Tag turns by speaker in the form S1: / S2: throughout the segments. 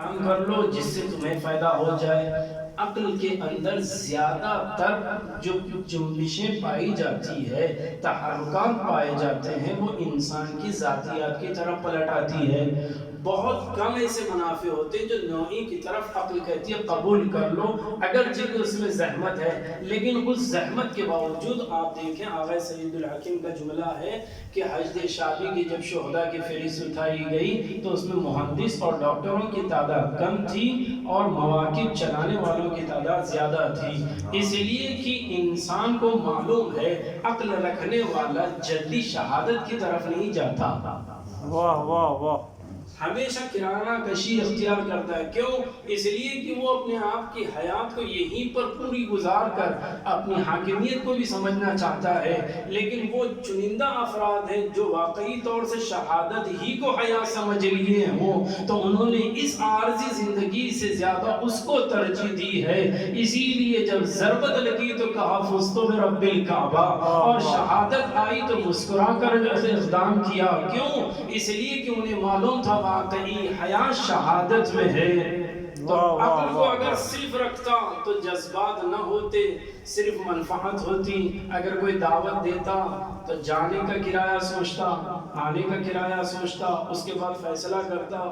S1: کام کر لو جس سے تمہیں فائدہ ہو جائے۔ عقل کے اندر زیادہ تر جو جنبشیں پائی جاتی ہے، تحرکات پائے جاتے ہیں، وہ انسان کی ذاتیات کی طرف پلٹ آتی ہے۔ بہت کم ایسے منافع ہوتے ہیں جو نوعی کی طرف عقل کہتی ہے قبول کر لو، اگرچہ کہ اس میں زحمت ہے، لیکن اس زحمت کے باوجود آپ دیکھیں آغا سید الحکیم کا جملہ ہے کہ حشد شعبی کی جب شہداء کی فہرست اٹھائی گئی تو اس میں مہندس اور ڈاکٹروں کی تعداد کم تھی اور مواقف چلانے والوں کی تعداد زیادہ تھی، اس لیے کہ انسان کو معلوم ہے عقل رکھنے والا جلدی شہادت کی طرف نہیں جاتا،
S2: واہ واہ واہ،
S1: ہمیشہ کرانہ کشی اختیار کرتا ہے۔ کیوں؟ اس لیے کہ وہ اپنے آپ کی حیات کو یہیں پر پوری گزار کر اپنی حاکمیت کو بھی سمجھنا چاہتا ہے، لیکن وہ چنندہ افراد ہیں جو واقعی طور سے شہادت ہی کو حیات سمجھ لیے ہوں، تو انہوں نے اس عارضی زندگی سے زیادہ اس کو ترجیح دی ہے۔ اسی لیے جب ضربت لگی تو کہا فزت برب الکعبہ، اور شہادت آئی تو مسکرا کر اقدام کیا۔ کیوں؟ اس لیے کہ انہیں معلوم تھا واقعی حیات شہادت میں ہے۔ تو عقل کو اگر صرف رکھتا تو جذبات نہ ہوتے، صرف منفعت ہوتی۔ اگر کوئی دعوت دیتا تو جانے کا کرایہ سوچتا، آنے کا کرایہ سوچتا، اس کے بعد فیصلہ کرتا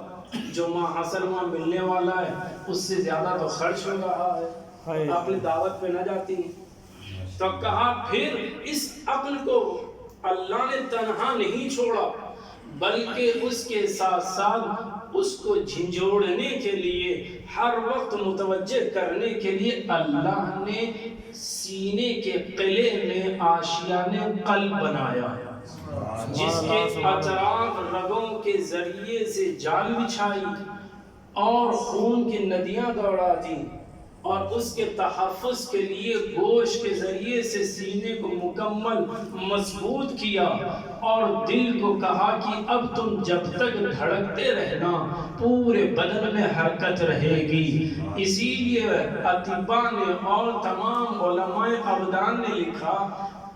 S1: جو ماں حاصل وہاں ملنے والا ہے اس سے زیادہ تو خرچ ہو رہا ہے، اپنی دعوت پہ نہ جاتی۔ تو کہا پھر اس عقل کو اللہ نے تنہا نہیں چھوڑا، بلکہ اس کے ساتھ ساتھ اس کو جھنجھوڑنے کے لیے، ہر وقت متوجہ کرنے کے لیے اللہ نے سینے کے قلعے میں آشیانِ قلب بنایا، جس کے اطراف رگوں کے ذریعے سے جال بچھائی اور خون کی ندیاں دوڑا دی، اور اس کے تحفظ کے لیے گوشت کے ذریعے سے سینے کو مکمل مضبوط کیا، اور دل کو کہا کہ اب تم جب تک دھڑکتے رہنا پورے بدن میں حرکت رہے گی۔ اسی لیے اطباء نے اور تمام علماء ابدان نے لکھا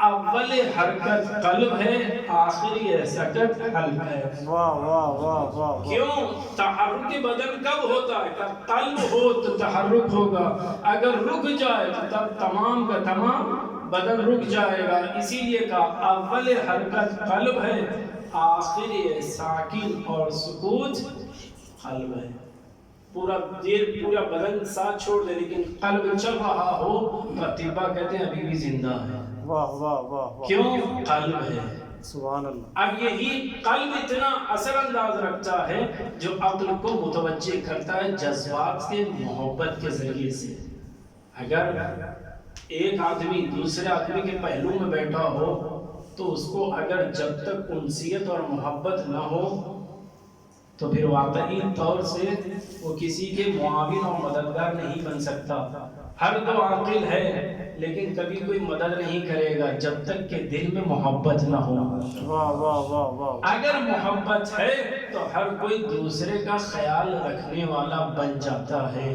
S1: اول حرکت قلب ہے، آخری سکت حلق ہے۔
S2: واہ واہ واہ واہ،
S1: کیوں؟ تحرک بدن کب ہوتا ہے؟ جب قلب ہو تو تحرک ہوگا، اگر رک جائے تو تب تمام کا تمام بدن رک جائے گا۔ اسی لیے کہا اول حرکت قلب ہے، آخری ساکن اور سکوت قلب ہے۔ پورا دیر پورا بدن ساتھ چھوڑ دے لیکن قلب چل رہا ہو تو اطباء کہتے ہیں ابھی بھی زندہ ہے۔
S2: واہ واہ واہ،
S1: کیوں؟ قلب ہے۔
S2: سبحان اللہ۔
S1: اب یہی قلب اتنا اثر انداز رکھتا ہے جو عقل کو متوجہ کرتا ہے جذبات کے محبت کے ذریعے سے۔ اگر ایک آدمی دوسرے آدمی کے پہلو میں بیٹھا ہو تو اس کو اگر جب تک انسیت اور محبت نہ ہو تو پھر واقعی طور سے وہ کسی کے معاون اور مددگار نہیں بن سکتا۔ ہر دو عاقل ہے لیکن کبھی کوئی مدد نہیں کرے گا جب تک کہ دل میں محبت نہ ہو۔
S2: واہ واہ واہ واہ،
S1: اگر محبت ہے تو ہر کوئی دوسرے کا خیال رکھنے والا بن جاتا ہے۔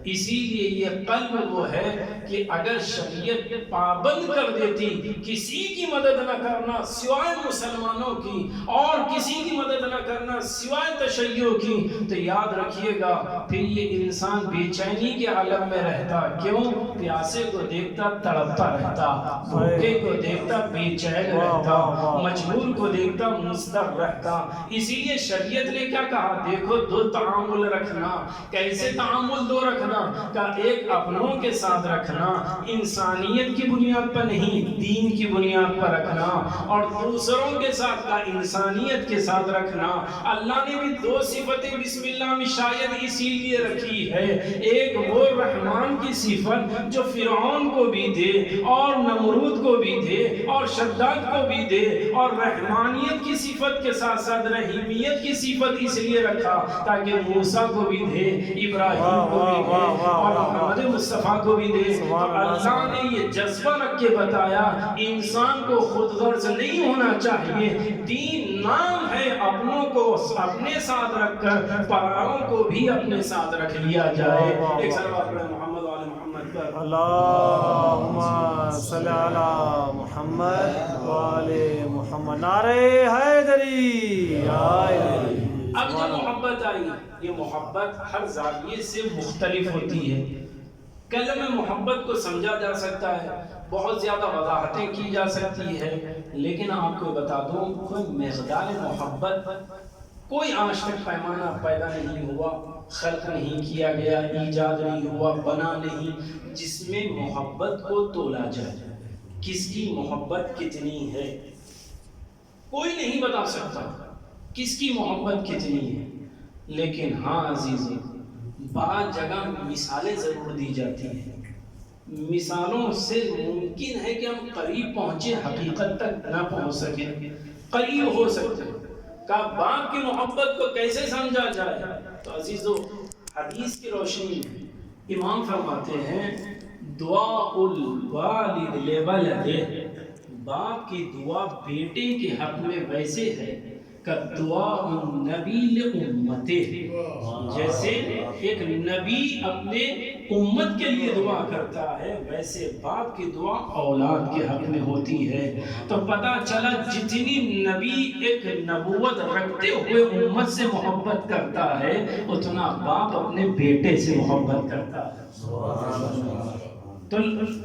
S1: اسی لیے یہ قلب وہ ہے کہ اگر شریعت پابند کر دیتی کسی کی مدد نہ کرنا سوائے مسلمانوں کی اور کسی کی مدد نہ کرنا سوائے تشیع کی، تو یاد رکھیے گا پھر یہ انسان بے چینی کے عالم میں رہتا۔ کیوں؟ پیاسے کو دیکھتا تڑپتا رہتا، بھوکے کو دیکھتا بے چین رہتا، مجبور کو دیکھتا مضطر رہتا۔ اسی لیے شریعت نے کیا کہا؟ دیکھو دو تعامل رکھنا۔ کیسے تعامل دو رکھنا؟ کہ ایک اپنوں کے ساتھ رکھنا، انسانیت کی بنیاد پر نہیں دین کی بنیاد پر رکھنا، اور دوسروں کے ساتھ کا انسانیت کے ساتھ رکھنا۔ اللہ نے بھی دو صفتیں بسم اللہ میں شاید اسی لیے رکھی ہے، ایک وہ رحمان کی صفت جو فرعون کو بھی دے اور نمرود کو بھی دے اور شداد کو بھی دے، اور رحمانیت کی صفت کے ساتھ ساتھ رحیمیت کی صفت اس لیے رکھا تاکہ موسیٰ کو بھی دے، ابراہیم کو بھی دے اور محمد مصطفیٰ کو بھی دے۔ تو اللہ نے یہ جذبہ رکھ کے بتایا انسان کو خود غرض نہیں ہونا چاہیے، دین نام ہے اپنوں کو اپنے ساتھ رکھ کر پراؤں کو بھی اپنے ساتھ رکھ لیا جائے۔ ایک صلوات پڑھیں محمد وآل محمد پر۔
S2: اللہم صلی علی محمد وآل محمد۔ نعرہ حیدری،
S1: اب جو محبت آئی یہ محبت ہر زاویے سے مختلف ہوتی ہے. کلمہ محبت کو سمجھا جا سکتا ہے، بہت زیادہ وضاحتیں کی جا سکتی ہے، لیکن آپ کو بتا دوں کوئی مقدار محبت، کوئی آج تک پیمانہ پیدا نہیں ہوا، خلق نہیں کیا گیا، ایجاد نہیں ہوا، بنا نہیں، جس میں محبت کو تولا جائے. کس کی محبت کتنی ہے کوئی نہیں بتا سکتا، کس کی محبت کتنی ہے. لیکن ہاں عزیزوں، بعض جگہ مثالیں ضرور دی جاتی ہیں. مثالوں سے ممکن ہے کہ ہم قریب پہنچے، حقیقت تک نہ پہنچ سکیں، قریب ہو سکتے ہیں. کہ باپ کی محبت کو کیسے سمجھا جائے؟ تو عزیزو، حدیث کی روشنی میں امام فرماتے ہیں دعاء الوالد لولدہ، باپ کی دعا بیٹے کے حق میں ویسے ہے کہ دعاء النبی لامتہ، جیسے ایک نبی اپنے امت کے لیے دعا کرتا ہے، ویسے باپ کی دعا اولاد کے حق میں ہوتی ہے. تو پتہ چلا جتنی نبی ایک نبوت رکھتے ہوئے امت سے محبت کرتا ہے، اتنا باپ اپنے بیٹے سے محبت کرتا ہے. تو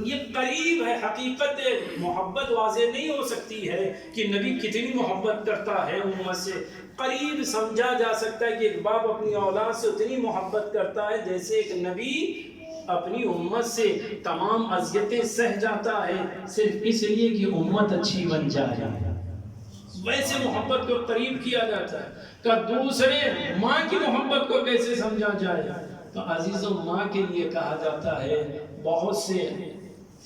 S1: یہ قریب ہے. حقیقت محبت واضح نہیں ہو سکتی ہے کہ نبی کتنی محبت کرتا ہے امت سے. قریب سمجھا جا سکتا ہے کہ ایک باپ اپنی اولاد سے اتنی محبت کرتا ہے جیسے ایک نبی اپنی امت سے تمام اذیتیں سہ جاتا ہے صرف اس لیے کہ امت اچھی بن جائے. ویسے محبت کو قریب کیا جاتا ہے. کہ دوسرے ماں کی محبت کو کیسے سمجھا جائے؟ تو عزیزوں، ماں کے لیے کہا جاتا ہے، بہت سے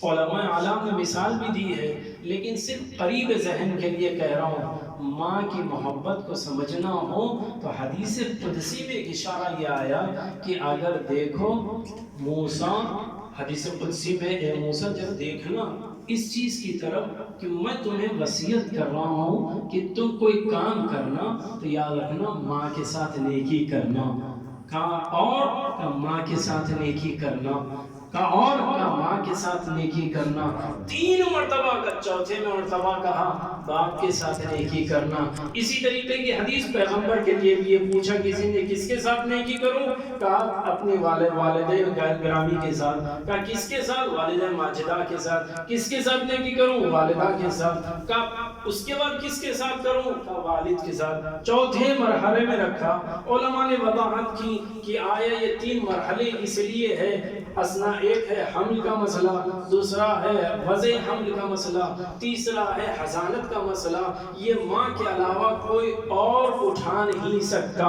S1: علماء اعلام نے مثال بھی دی ہے، لیکن صرف قریب ذہن کے لیے کہہ رہا ہوں. ماں کی محبت کو سمجھنا ہو تو حدیث قدسی میں ایک اشارہ یہ آیا کہ اگر دیکھو موسیٰ، حدیث قدسی میں، اے موسیٰ جب دیکھنا اس چیز کی طرف کہ میں تمہیں وصیت کر رہا ہوں کہ تم کوئی کام کرنا تو یاد رکھنا ماں کے ساتھ نیکی کرنا. اور ماں کے ساتھ نیکی کرنا، اور ماں کے ساتھ نیکی کرنا. 3 مرتبہ کا، چوتھے میں مرتبہ کہا باپ کے ساتھ نیکی کرنا. اسی طریقے کی حدیث پیغمبر کے لیے بھی یہ پوچھا کسی نے کس کے ساتھ نیکی کروں؟ کہا اپنے والدین گرامی کے ساتھ. کہا کس کے ساتھ؟ والدہ ماجدہ کے ساتھ. کس کے ساتھ نیکی کروں؟ والدہ کے ساتھ. کہا اس کے بعد کس کے ساتھ کروں؟ کہا والد کے ساتھ. چوتھے مرحلے میں رکھا. علماء نے وضاحت کی کہ آیا یہ 3 مرحلے اس لیے ہے، اسنا ایک ہے حمل کا مسئلہ، دوسرا ہے وضع حمل کا مسئلہ، تیسرا ہے حضانت کا مسئلہ. یہ ماں کے علاوہ کوئی اور اٹھا نہیں سکتا.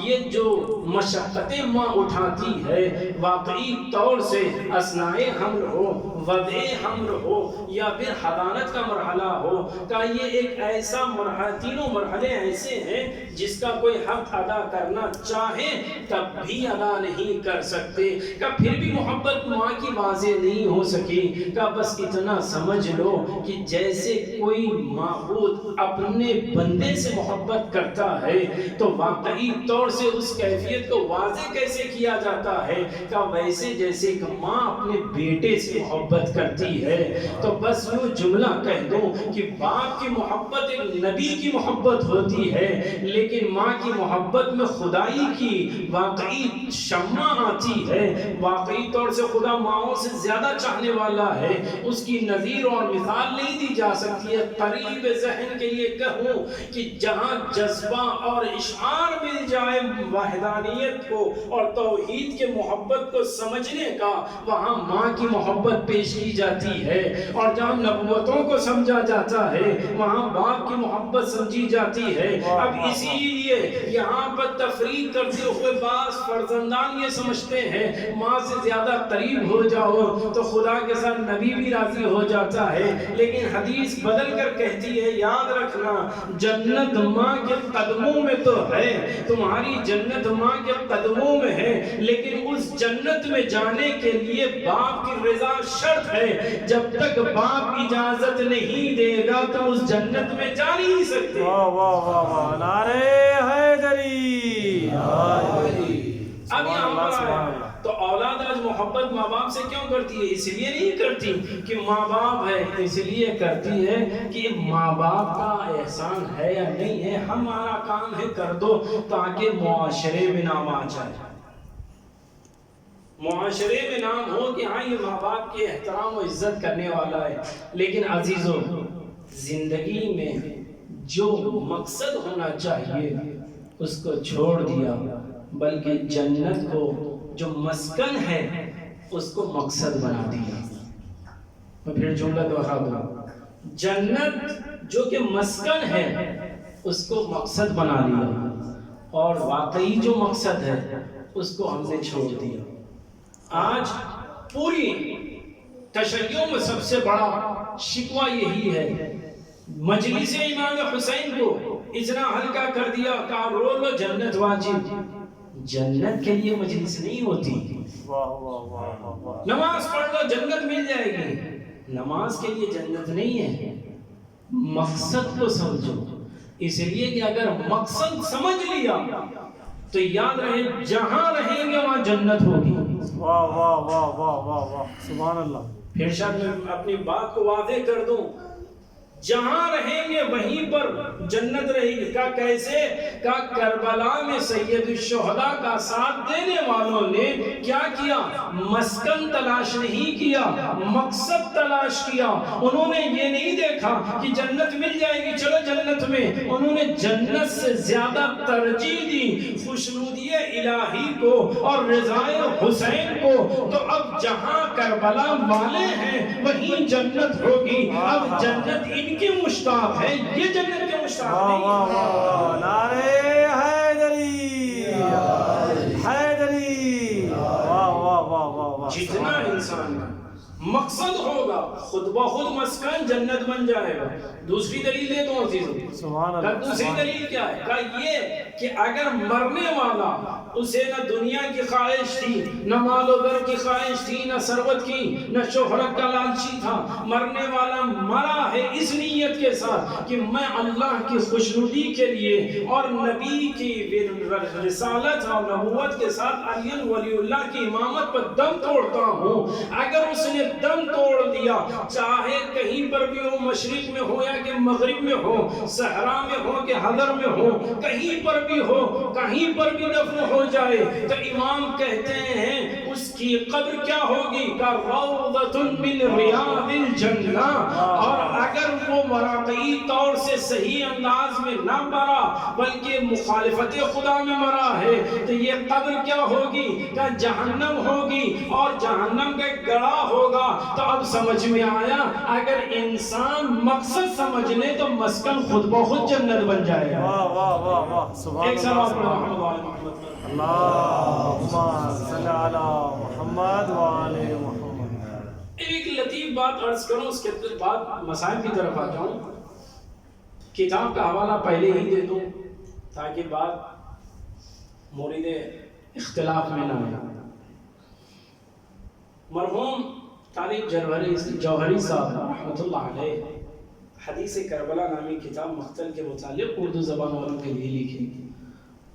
S1: یہ جو مشقتیں ماں اٹھاتی ہے واقعی طور سے اسنا حمل ہو، وضع حمل ہو یا پھر حضانت کا مرحلہ ہو، کہ یہ ایک ایسا مرحلہ، تینوں مرحلے ایسے ہیں جس کا کوئی حق ادا کرنا چاہے تب بھی ادا نہیں کر سکتے. کہ پھر بھی محبت ماں کی واضح نہیں ہو سکی. کہ بس اتنا سمجھ لو کہ جیسے کوئی معبود اپنے بندے سے محبت کرتا ہے تو واقعی طور سے اس کیفیت کو واضح کیسے کیا جاتا ہے؟ کہ ویسے جیسے کہ ماں اپنے بیٹے سے محبت کرتی ہے. تو بس وہ جملہ کہہ دو کہ باپ کی محبت ایک نبی کی محبت ہوتی ہے، لیکن ماں کی محبت میں خدائی کی واقعی شمع آتی ہے. واقعی طور سے خدا ماؤں سے زیادہ چاہنے والا ہے، اس کی نظیر اور مثال نہیں دی جا سکتی ہے. قریب ذہن کے لیے کہوں کہ جہاں جذبہ اور اشعار مل جائے وحدانیت کو اور توحید کے محبت کو سمجھنے کا، وہاں ماں کی محبت پیش کی جاتی ہے. اور جہاں نبوتوں کو سمجھا جاتا ہے وہاں باپ کی محبت سمجھی جاتی ہے. اب اسی لیے یہاں پر تفریق کرتے ہوئے بعض فرزندان یہ سمجھتے ہیں ماں سے زیادہ قریب ہو جاؤ تو خدا کے ساتھ نبی بھی راضی ہو جاتا ہے. لیکن حدیث بدل کر کہتی ہے یاد رکھنا جنت ماں کے قدموں میں تو ہے، تمہاری جنت ماں کے قدموں میں ہے، لیکن اس جنت میں جانے کے لیے باپ کی رضا شرط ہے. جب تک باپ اجازت نہیں دے گا تو اس جنت میں جا نہیں سکتے.
S2: واہ واہ واہ واہ، نعرہ حیدری.
S1: اب یہاں پر
S2: سبحان
S1: آیا
S2: اللہ۔
S1: تو اولاد آج محبت ماں باپ سے کیوں کرتی ہے؟ اس لیے نہیں کرتی کہ ماں باپ ہے، اس لیے کرتی ہے کہ ماں باپ کا احسان ہے یا نہیں ہے، ہمارا کام ہے کر دو تاکہ معاشرے میں نام آ جائے، معاشرے میں نام ہو کہ ہاں یہ ماں باپ کے احترام و عزت کرنے والا ہے۔ لیکن عزیزو، زندگی میں جو مقصد ہونا چاہیے اس کو چھوڑ دیا، بلکہ جنت کو جو مسکن ہے اس کو مقصد بنا دیا۔ میں پھر جملہ دوہرا دوں، جنت جو کہ مسکن ہے اس کو مقصد بنا لیا، اور واقعی جو مقصد ہے اس کو ہم نے چھوڑ دیا۔ آج پوری تشیعوں میں سب سے بڑا شکوہ یہی ہے، مجلس امام حسین کو اتنا ہلکا کر دیا کہ رو لو جنت واجب۔ جنت کے لیے مجلس نہیں ہوتی،
S2: واہ واہ واہ واہ واہ،
S1: نماز پڑھ لو جنت مل جائے گی، نماز کے لیے جنت نہیں ہے، مقصد کو سمجھو۔ اس لیے کہ اگر مقصد سمجھ لیا تو یاد رہے جہاں رہیں گے وہاں جنت ہوگی۔
S2: واہ واہ واہ واہ واہ واہ، سبحان اللہ۔
S1: پھر شاید میں اپنی بات کو واضح کر دوں، جہاں رہیں گے وہیں پر جنت رہے گی۔ کا کیسے؟ کا کربلا میں سید الشہداء کا ساتھ دینے والوں نے کیا کیا؟ مسکن تلاش نہیں کیا، مقصد تلاش کیا۔ انہوں نے یہ نہیں دیکھا کہ جنت مل جائے گی چلو جنت میں، انہوں نے جنت سے زیادہ ترجیح دی خوشنودی الہی کو اور رضائے حسین کو۔ تو اب جہاں کربلا والے ہیں وہیں جنت ہوگی۔ اب جنت ان کی مشتاق ہے، یہ جنت کے مشتاق
S2: واہ
S1: نہیں۔
S2: واہ واہ واہ، نعرے حیدری حیدری، واہ واہ واہ واہ واہ،
S1: جتنا انسان کا مقصد ہوگا خود بخود مسکن جنت بن جائے گا۔ دوسری دلیل دے دو عزیزوں،
S2: سبحان اللہ۔
S1: دوسری دلیل کیا ہے؟ کہا یہ کہ اگر مرنے والا اسے نہ دنیا کی خواہش تھی، نہ مال و در کی خواہش تھی، نہ ثروت کی، نہ شہرت کا لالچی تھا، مرنے والا مرا ہے اس نیت کے ساتھ کہ میں اللہ کی خوشنودی کے لیے اور نبی کی رسالت اور نبوت کے ساتھ علی ولی اللہ کی امامت پر دم توڑتا ہوں، اگر اس نے دم توڑ دیا، چاہے کہیں پر بھی ہو، مشرق میں ہو یا کہ مغرب میں ہو، صحرا میں ہو کہ حضر میں ہو، کہیں پر بھی ہو، کہیں پر بھی دفن ہو جائے، تو امام کہتے ہیں اس کی قبر کیا ہوگی؟ کہ روضۃ من ریاض الجنہ۔ اور اگر وہ واقعی طور سے صحیح انداز میں نہ مرا بلکہ مخالفت خدا میں مرا ہے تو یہ قبر کیا ہوگی؟ کہ جہنم ہوگی، اور جہنم کا گڑھا ہوگا۔ تو اب سمجھ میں آیا، اگر انسان مقصد سمجھ لے تو مسکن خود بخود جنت بن جائے گا۔
S2: واہ واہ واہ واہ، سبحان
S1: ایک
S2: اللہ
S1: سلام
S2: سبحان
S1: محمد
S2: اللہ۔
S1: وعلی محمد۔
S2: اللہم صلی علی محمد وعلی محمد۔
S1: ایک لطیف بات عرض کروں، اس کے بعد مسائل کی طرف آ جاؤں۔ کتاب کا حوالہ پہلے ہی دے دوں تاکہ بات مورد اختلاف میں نہ آئے۔ مرحوم طالب جوہری صاحب رحمۃ اللہ علیہ حدیث کربلا نامی کتاب مقتل کے متعلق اردو زبان والوں کے لیے لکھی۔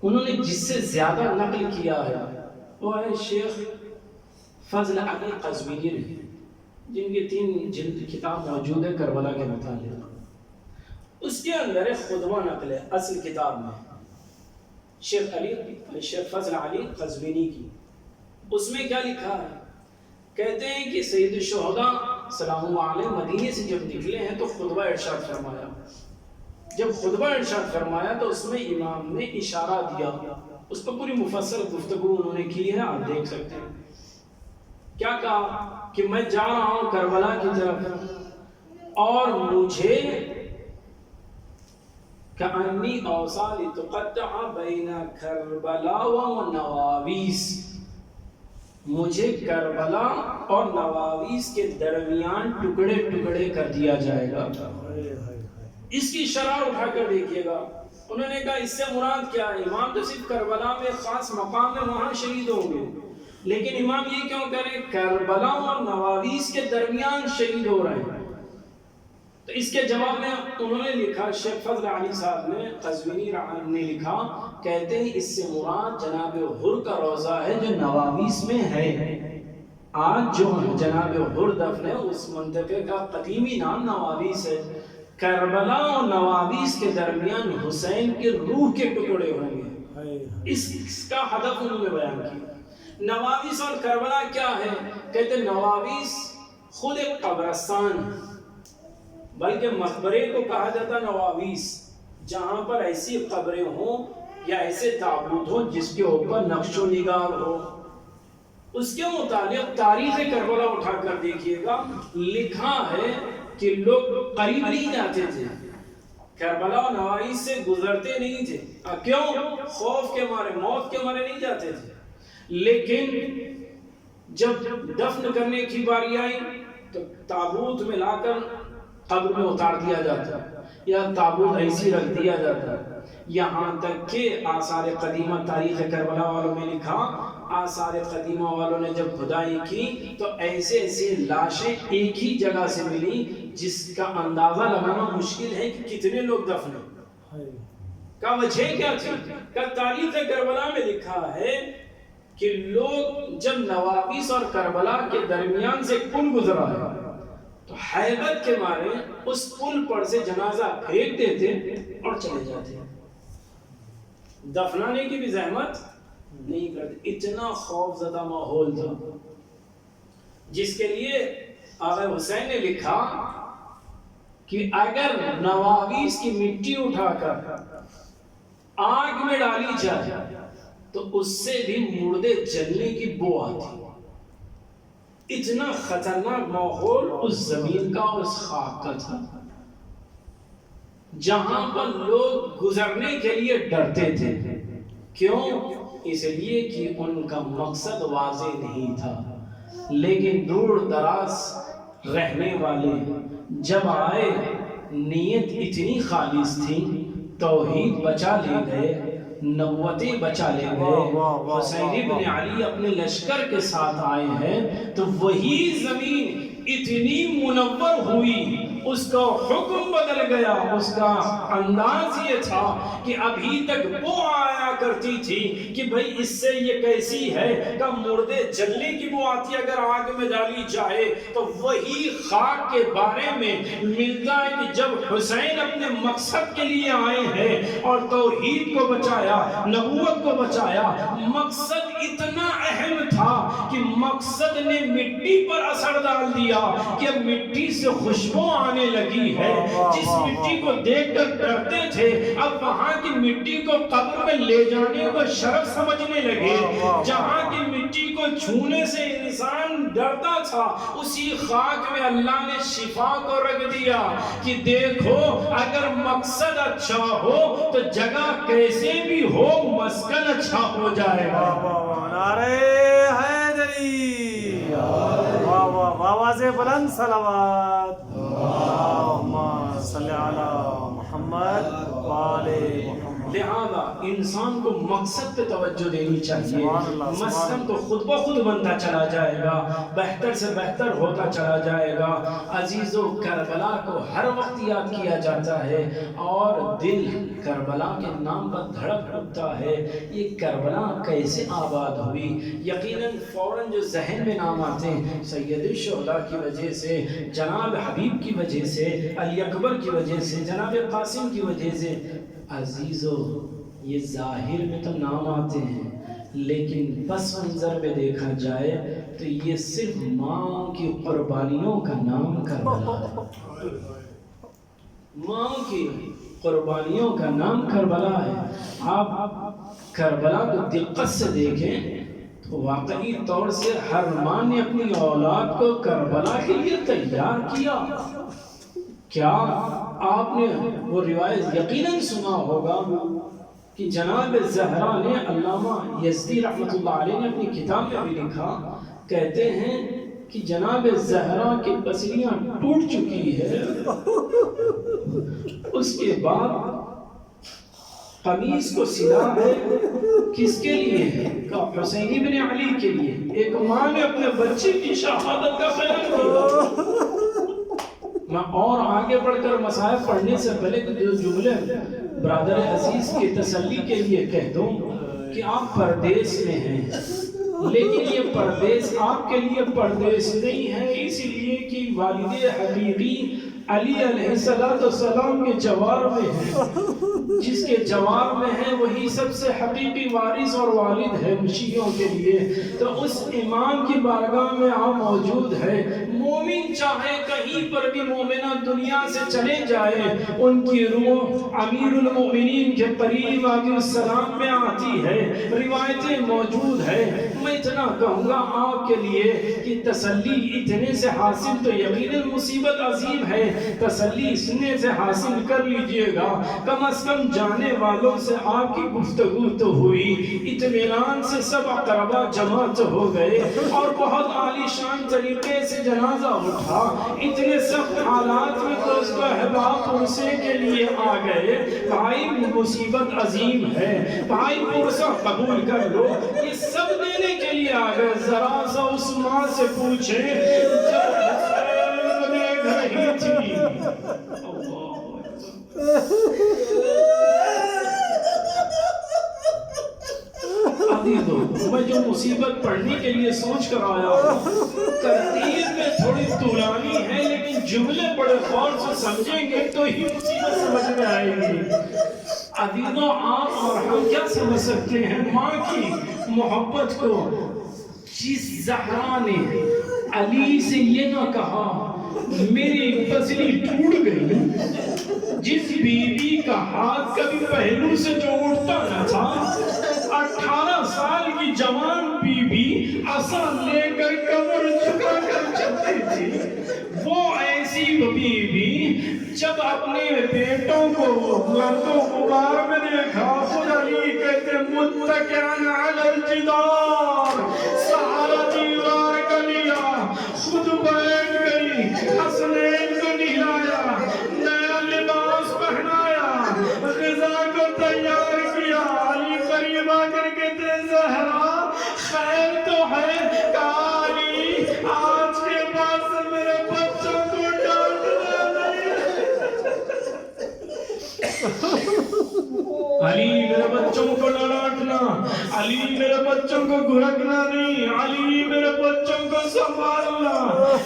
S1: انہوں نے جس سے زیادہ نقل کیا ہے وہ ہے شیخ فضل علی قزوینی رہے، جن کے 3 جلد کتاب موجود ہے کربلا کے متعلق۔ اس کے اندر ایک خطبہ نقل ہے اصل کتاب میں شیخ فضل علی قزوینی کی۔ اس میں کیا لکھا ہے؟ کہتے ہیں کہ سید الشہداء سلام اللہ علیہ مدینے سے جب نکلے ہیں تو خطبہ ارشاد فرمایا۔ جب خطبہ ارشاد فرمایا تو اس میں امام نے اشارہ دیا، اس پر پوری مفصل گفتگو انہوں نے کی ہے، آپ دیکھ سکتے ہیں۔ کیا کہا کہ میں جا رہا ہوں کربلا کی طرف اور مجھے کأنی اوصال تقطع بین کربلا و نواویس، مجھے کربلا اور نواویس کے درمیان ٹکڑے ٹکڑے کر دیا جائے گا۔ اس کی شرح اٹھا کر دیکھیے گا۔ انہوں نے کہا اس سے مراد کیا ہے؟ امام تو صرف کربلا میں خاص مقام میں وہاں شہید ہوں گے، لیکن امام یہ کیوں کریں کربلا اور نواویس کے درمیان شہید ہو رہے ہیں؟ تو اس کے جواب میں انہوں نے لکھا، شیخ فضل علی صاحب نے قزوینی نے لکھا، کہتے ہیں اس سے مراد جناب حر کا روضہ ہے جو نواویس میں ہے۔ آج جو جناب حر دفن ہے اس منطقے کا قدیمی نام نواویس ہے۔ کربلا اور نواویس کے درمیان حسین کے روح کے ٹکڑے ہوں گے، اس کا ہدف انہوں نے بیان کیا۔ نواویس اور کربلا کیا ہے؟ کہتے ہیں نواویس خود ایک قبرستان، بلکہ مقبرے کو کہا جاتا نواویس، جہاں پر ایسی قبریں ہوں یا ایسے تابوت ہوں جس کے اوپر نقش و نگار ہو۔ اس کے متعلق تاریخ کربلا اٹھا کر دیکھیے گا، لکھا ہے کہ لوگ قریب نہیں جاتے تھے، کربلا و نواویس سے گزرتے نہیں تھے۔ کیوں؟ خوف کے مارے، موت کے مارے نہیں جاتے تھے۔ لیکن جب دفن کرنے کی باری آئی تو تابوت میں لا کر قبر میں اتار دیا جاتا یا تابوت ایسی رکھ دیا جاتا، یہاں تک کہ آثار قدیمہ تاریخ کربلا والوں میں لکھا، آثار قدیمہ والوں نے جب کھدائی کی تو ایسے ایسے لاشیں ایک ہی جگہ سے ملی جس کا اندازہ لگانا مشکل ہے کہ کتنے لوگ دفن ہیں۔ کا وجہ کیا تھی؟ کا تاریخ کربلا میں لکھا ہے کہ لوگ جب نواویس اور کربلا کے درمیان سے پل گزرا ہے تو حیبت کے مارے اس پل پر سے جنازہ پھینک دیتے اور چلے جاتے، دفنانے کی بھی زحمت نہیں کرتے۔ اتنا خوف زدہ ماحول تھا، جس کے لیے آقا حسین نے لکھا کہ اگر نواویس کی مٹی اٹھا کر آگ میں ڈالی جائے تو اس سے بھی مردے جلنے کی بو آتی۔ اتنا خطرناک ماحول اس زمین کا، اس خاک کا تھا، جہاں پر لوگ گزرنے کے لیے ڈرتے تھے۔ کیوں؟ اس لیے کہ ان کا مقصد واضح نہیں تھا۔ لیکن دور دراز رہنے والے جب آئے، نیت اتنی خالص تھی، توحید بچا لے گئے، نبوتیں بچا لے گئے۔ حسین ابن علی اپنے لشکر کے ساتھ آئے ہیں تو وہی زمین اتنی منور ہوئی، اس کا حکم بدل گیا، اس کا انداز یہ تھا کہ ابھی تک وہ آیا کرتی تھی کہ بھئی اس سے یہ کیسی ہے کہ مردے جلنے کی بو آتی اگر آگ میں ڈالی جائے، تو وہی خاک کے بارے میں ملتا ہے کہ جب حسین اپنے مقصد کے لیے آئے ہیں اور توحید کو بچایا، نبوت کو بچایا، مقصد اتنا اہم تھا کہ مقصد نے مٹی پر اثر ڈال دیا کہ اب مٹی سے خوشبو آنے لگی ہے۔ جس مٹی کو دیکھ کر ڈرتے تھے، اب وہاں کی مٹی کو قبر میں لے جانے کو شرف سمجھنے لگے۔ جہاں کی مٹی کو چھونے سے انسان ڈرتا تھا، اسی خاک میں اللہ نے شفا کو رکھ دیا کہ دیکھو اگر مقصد اچھا ہو تو جگہ کیسے بھی ہو مسکن اچھا ہو جائے گا۔
S2: نعرہ حیدری، واہ واہ، آواز بلند صلوات، اللہم صلی علی محمد وآل محمد۔
S1: لہذا انسان کو مقصد پہ توجہ دینی چاہیے، مسکن تو خود بخود بنتا چلا جائے گا، بہتر سے بہتر ہوتا چلا جائے گا۔ عزیزو، کربلا کو ہر وقت یاد کیا جاتا ہے اور دل کربلا کے نام پر دھڑک اٹھتا ہے۔ یہ کربلا کیسے آباد ہوئی؟ یقیناً فوراً جو ذہن میں نام آتے ہیں سید الشہداء کی وجہ سے، جناب حبیب کی وجہ سے، علی اکبر کی وجہ سے، جناب قاسم کی وجہ سے۔ عزیزو، یہ ظاہر میں تو نام آتے ہیں لیکن پس منظر میں دیکھا جائے تو یہ صرف ماں کی قربانیوں کا نام کربلا ہے۔ ماں کی قربانیوں کا نام کربلا ہے۔ آپ کربلا کو دقت سے دیکھیں تو واقعی طور سے ہر ماں نے اپنی اولاد کو کربلا کے لیے تیار کیا۔ کیا آپ نے وہ روایت یقیناً سنا ہوگا کہ جناب زہرا نے، علامہ یزدی رحمۃ اللہ علیہ نے اپنی کتاب میں بھی لکھا، کہتے ہیں کہ جناب زہرا کی پسلیاں ٹوٹ چکی ہے، اس کے بعد قمیص کو سلا ہے، کس کے لیے ہے؟ کہ حسین بن علی کے لیے۔ ایک ماں نے اپنے بچے کی شہادت کا خیال کیا۔ میں اور آگے بڑھ کر مصائب پڑھنے سے پہلے دو جملے برادر عزیز کی تسلی کے لیے کہہ دوں کہ آپ پردیس میں ہیں، لیکن یہ پردیس آپ کے لیے پردیس نہیں ہے، اس لیے کہ والد حقیقی علی علیہ السلام کے جوار میں ہے، جس کے جوار میں ہے وہی سب سے حقیقی وارث اور والد ہے مشیوں کے لیے۔ تو اس امام کی بارگاہ میں آپ موجود ہے۔ مومن چاہے کہیں پر بھی مومنہ دنیا سے چلے جائے، ان کی روح امیر المؤمنین کے قریب علیہ السلام میں آتی ہے، روایتیں موجود ہے۔ میں اتنا کہوں گا آپ کے لیے کہ تسلی اتنے سے حاصل تو یقیناً مصیبت عظیم ہے، تسلی سننے سے حاصل کر لیجئے گا۔ کم از کم جانے والوں سے آپ کی گفتگو تو ہوئی، اطمینان سے سب اقربا جمع ہو گئے اور بہت عالی شان طریقے سے جنازہ اٹھا۔ اتنے سخت حالات میں تو اس کا احباب پرسے کے لیے آ گئے۔ بھائی مصیبت عظیم ہے، بھائی پرسہ قبول کر لو، یہ سب دینے کے لیے آ گئے۔ ذرا سا اس ماں سے پوچھیں جب حسین دیکھ رہی تھی، عزیزو میں جو مصیبت پڑھنے کے لیے سوچ کر آیا ہوں، ترتیب میں تھوڑی طولانی ہے، لیکن جملے بڑے غور سے سمجھیں گے تو ہی مصیبت سمجھ میں آئے گی۔ عزیزو آپ اور ہم کیا سمجھ سکتے ہیں ماں کی محبت کو؟ جس زہرا نے علی سے یہ نہ کہا میری پسلی ٹوٹ گئی، جس بی بی کا ہاتھ کبھی پہلو سے جو اٹھتا نہ تھا، 18 سال کی جوان بی بی عصا لے کر کمر جھکا کر چلتی تھی، وہ ایسی بی بی جب اپنے بیٹوں کو گردوں غبار میں دیکھا، خود علی کہتے متکئن علی الجدار، سہارا دیوار کا لیا، خود بیٹھ گئی، حسنین کو نہلایا، نیا لباس پہنایا، غذا کو تیار کیا۔ علی قریب آ کر کہتے زہرا خیر تو ہے؟ کہا علی آج کے بعد سے میرے بچوں کو ڈانٹنا نہیں۔ علی میرے بچوں کو نہ ڈانٹنا، علی میرے بچوں کو گھرکنا نہیں، علی میرے بچوں کو سنبھالنا۔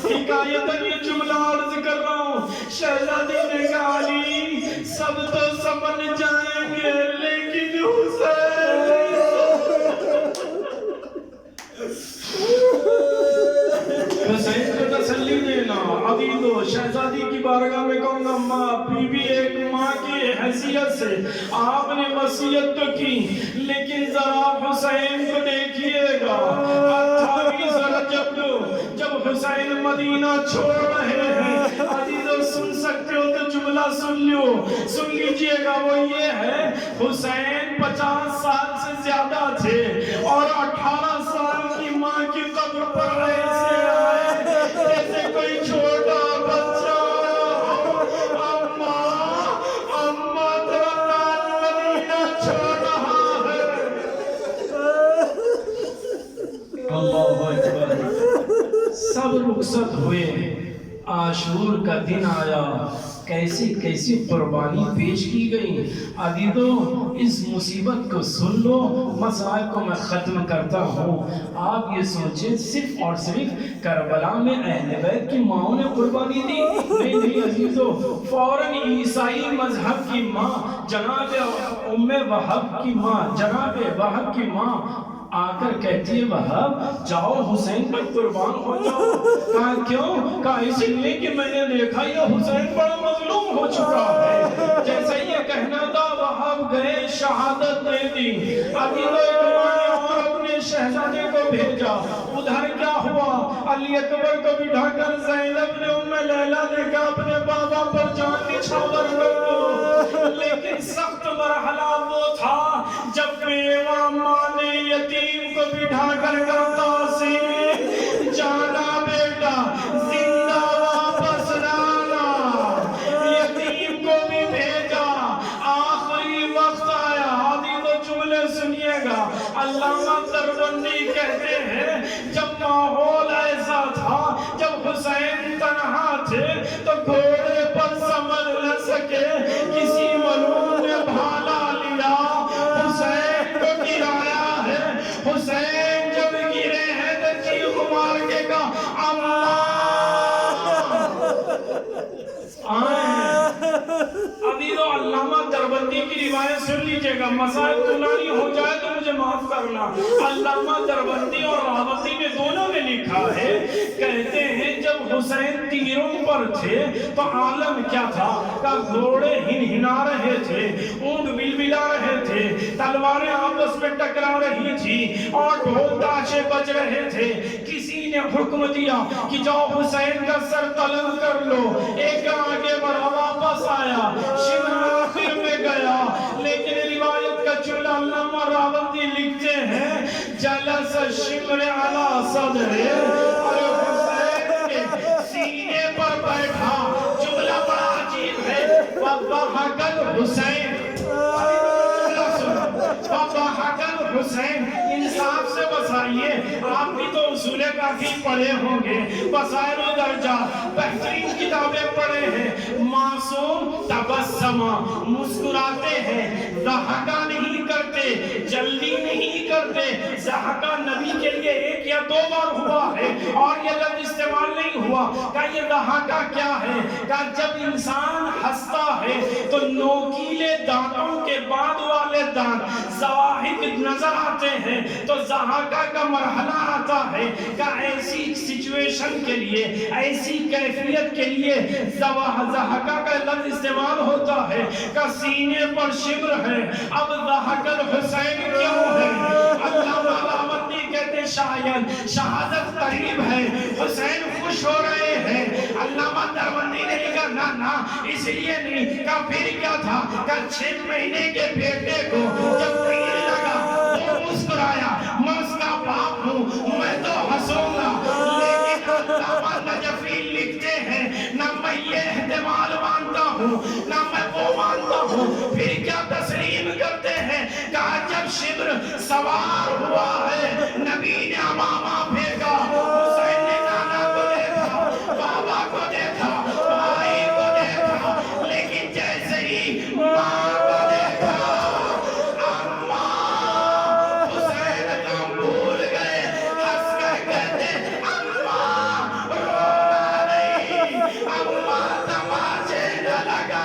S1: حکایتاً یہ جملہ عرض کر رہا ہوں، شہزادی نے کہا علی سب تو سمجھ جائیں گے لیکن حسین کو تسلی دینا۔ عزیزو شہزادی کی بارگاہ میں کہوں گا ماں بی بی ایک ماں کی حیثیت سے آپ نے وصیت تو کی، لیکن ذرا حسین کو دیکھیے گا۔ 28 رجب جب حسین مدینہ چھوڑ رہے ہیں، عزیزو سن سکتے ہو تو جملہ سن لیجئے گا، وہ یہ ہے حسین 50 سال سے زیادہ تھے اور 18 سال کی ماں کی قبر پر ایسے آئے جیسے کوئی چھوٹا بچہ۔ اماں تیرا لال مدینہ چھوڑ رہا ہے۔ اللہ اکبر۔ سب رخصت ہوئے، عاشور کا دن آیا، کیسی کیسی قربانی پیش کی گئی۔ عزیزو اس مصیبت کو سن لو، مسائل کو میں ختم کرتا ہوں۔ آپ یہ سوچیں صرف اور صرف کربلا میں اہل بیت کی ماں نے قربانی دی؟ نہیں عزیزو، فوراً عیسائی مذہب کی ماں جناب ام وہب کی ماں، جناب وہب کی ماں آ کر کہتی ہے وہب جاؤ حسین پر قربان ہو جاؤ۔ کہا کیوں؟ کہا اس لیے کہ میں نے دیکھا یہ حسین بڑا مظلوم ہو چکا ہے۔ جیسے یہ کہنا تھا وہب گئے شہادت دے دی۔ ابھی تو اور اپنے شہزادے کو بھیجا، ادھر کیا ہوا؟ علی اکبر کو بٹھا کر زینب نے ام لیلہ نے کہا اپنے بابا پر جان نچھاور کر دو، لیکن سخت مرحلہ وہ تھا جب بیوہ ماں نے یتیم کو بٹھا کر کرتا سی جانا بیٹا زندہ واپس لانا، یتیم کو بھی بھیجا، آخری وقت آیا۔ عزیزو جملے سنیے گا، علامہ دربندی کہتے ہیں جب ماحول ایسا تھا، جب حسین تنہا تھے تو گھوڑے ابھی تو علامہ دربندی کی روایت سن لیجئے گا، مسائل طولانی ہو جائے تو مجھے معاف کرنا۔ علامہ دربندی اور راوندی میں دونوں نے لکھا ہے، کہتے ہیں جب حسین تیروں پر تھے تو عالم کیا تھا کہ گھوڑے ہنہنا رہے تھے، اونٹ بلبلا رہے تھے، تلواریں آپس میں ٹکرا رہی تھی اور ڈھول تاشے بج رہے تھے۔ کسی نے حکم دیا کہ جاؤ حسین کا سر قلم کر لو، ایک آگے بڑھا واپس آیا، شمر آخر میں گیا، لیکن روایت کا چولہ علامہ راوندی لکھتے ہیں جلس شمر علی صدرے، اور حسین کے سینے پر بیٹھا۔ جملہ بڑا عجیب ہے، وَضَحَكَ الْحُسَيْنِ، وَضَحَكَ الْحُسَيْنِ۔ انصاف سے بسائیے، آپ بھی تو اصول کافی پڑھے ہوں گے، بسائر و درجہ بہترین کتابیں پڑھے ہیں۔ معصوم تبسمہ، مسکراتے ہیں، ضحکہ نہیں کرتے، جلدی نہیں کرتے۔ ضحکہ نبی کے لیے ایک یا دو بار ہوا ہے اور یہ لفظ استعمال نہیں ہوا کہ یہ ضحکہ کیا ہے، کہ جب انسان ہنستا ہے تو نوکیلے دانتوں کے بعد والے دانت ضواحک نظر آتے ہیں، تو ضحکہ کا مرحلہ آتا ہے کہ ایسی سچویشن کے لیے، ایسی کیفیت کے لیے ضحکہ کا لفظ استعمال ہوتا ہے کہ سینے پر شبر ہے۔ اب ضحک الحسین کیوں ہے؟ علامہ راوندی کہتے شاید شہادت قریب ہے، حسین خوش ہو رہے ہیں۔ علامہ دربندی نے کہا نا اس لیے نہیں، کہ پھر کیا تھا کہ 6 مہینے کے بیٹے کو جب تیر لگا وہ مسکرایا، میں اس کا باپ ہوں، میں تو ہنسوں گا۔ لیکن علامہ نجفی لکھتے ہیں نہ میں یہ احتمال مانتا ہوں نہ میں وہ مانتا ہوں۔ پھر کیا تسلیم کرتے ہیں کہ جب شبر سوار ہوا ہے، نبی نے امامہ پھینکا، حسین نے نانا کو دیکھا، بابا کو دیکھا، بھائی کو دیکھا، لیکن جیسے ہی ماں کو دیکھا، اماں حسین کا بھول گئے، ہنس کے کہتے اماں رونا نہیں، اماں تماچے نہ لگا۔